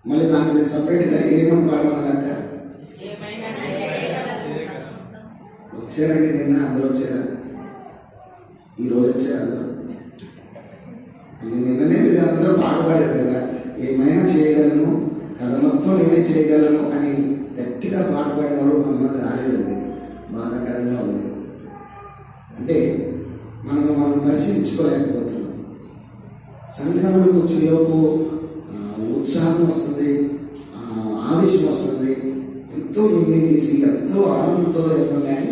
మళ్ళీ దానికి సపరేట్గా ఏమని పాడమన్నాక వచ్చారండి. నిన్న అందరూ వచ్చారా? ఈరోజు వచ్చారు అందరూ. నిన్ననే మీరు అందరూ పాడపాడారు కదా, ఏమైనా చేయగలను, కథ మొత్తం నేనే చేయగలను అని గట్టిగా పాట పాడిన వాళ్ళు కొంతమంది రాలేదండి. బాధాకరంగా ఉంది. అంటే మనం పరిశీలించుకోలేకపోతున్నాం. సంఘంలోకి వచ్చేలోపు ఉత్సాహం వస్తుంది, ఆవేశం వస్తుంది, ఎంతో ఎంజాయ్ చేసి ఎంతో ఆనందంతో వెళ్తాం. కానీ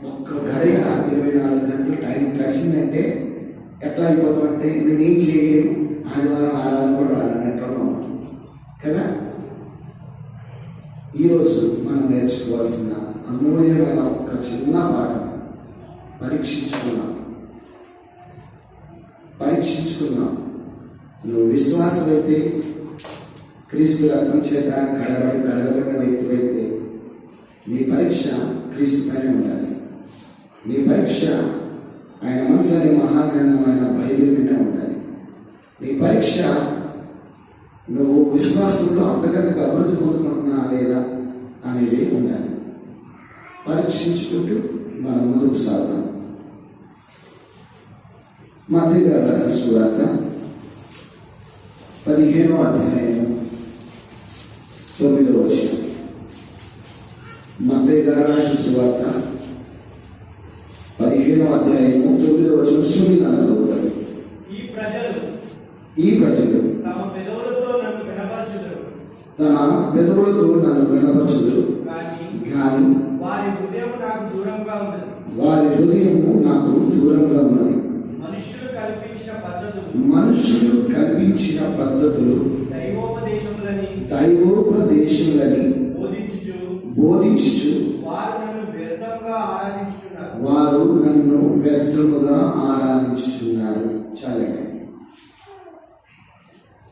ఒక్క గడియ 24 గంటలు టైం కలిసిందంటే ఎట్లా అయిపోతామంటే నేనేం చేయలేను, ఆదివారం ఆరాధన కూడా రాలన్నట్టు కదా. ఈరోజు మనం నేర్చుకోవాల్సిన అమూల్యమైన ఒక చిన్న పాఠం పరీక్షించుకున్నాం. నువ్వు విశ్వాసమైతే, క్రీస్తు రక్తం చేత కడగబడిన వ్యక్తివైతే నీ పరీక్ష క్రీస్తు పైన ఉండాలి. నీ పరీక్ష ఆయన మనసు అనే మహాగ్రంథమైన బైబిల్ మీద ఉండాలి. నీ పరీక్ష నువ్వు విశ్వాసంలో అంతకంతకు అభివృద్ధి పొందుకుంటున్నా లేదా అనేది ఉండాలి. పరీక్షించుకుంటూ మనం ముందుకు సాగుతాం. మత్తయి గారు రాసిన సువార్త 15వ అధ్యాయం 9వ వచనం. మత్తయి గారు రాసిన సువార్త 15వ అధ్యాయం 9వ వచనం సున్నితంగా చదువుతారు. ఈ ప్రజలు తన పెదవులతో నన్ను వినపరచుదురు, కానీ వారి హృదయము నాకు దూరంగా ఉన్నది. మనుషులు కల్పించిన పద్ధతులు దైవోపదేశములని బోధించుచు వారు నన్ను వ్యర్థముగా ఆరాధించుచున్నారు. చాలండి.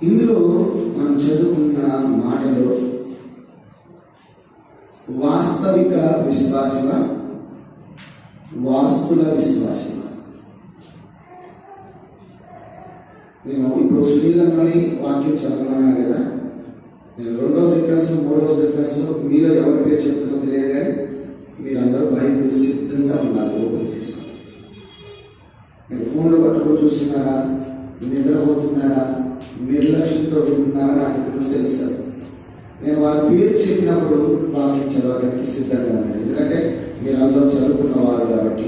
ఇందులో మనం చదువుకున్న మాటలో వాస్తవిక విశ్వాసమా, వాస్తుల విశ్వాసమా? నేను ఇప్పుడు సునీలంలోని వాక్యం చదవమన్నాను కదా. నేను 2వ రిఫరెన్స్ 3వ రిఫరెన్స్ మీలో ఎవరి పేరు చెప్తుందో తెలియదు, కానీ మీరందరూ బైబిల్ సిద్ధంగా ఉన్నారు. ఓపెన్ చేస్తున్నారు. మీరు ఫోన్లో పట్టుకొని చూస్తున్నారా, నిద్రపోతున్నారా, నిర్లక్ష్యంతో వింటున్నారా నాకు ఇప్పుడు తెలుస్తారు. నేను వారి పేరు చెప్పినప్పుడు వాక్యం చదవడానికి సిద్ధంగా ఉన్నాను, ఎందుకంటే మీరు అందరూ చదువుకున్నవారు కాబట్టి.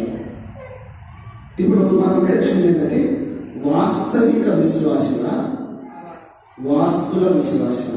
ఇప్పుడు మనం నేర్చుకుంది ఏంటంటే వాస్తవిక విశ్వాసన, వాస్తుల విశ్వాసన.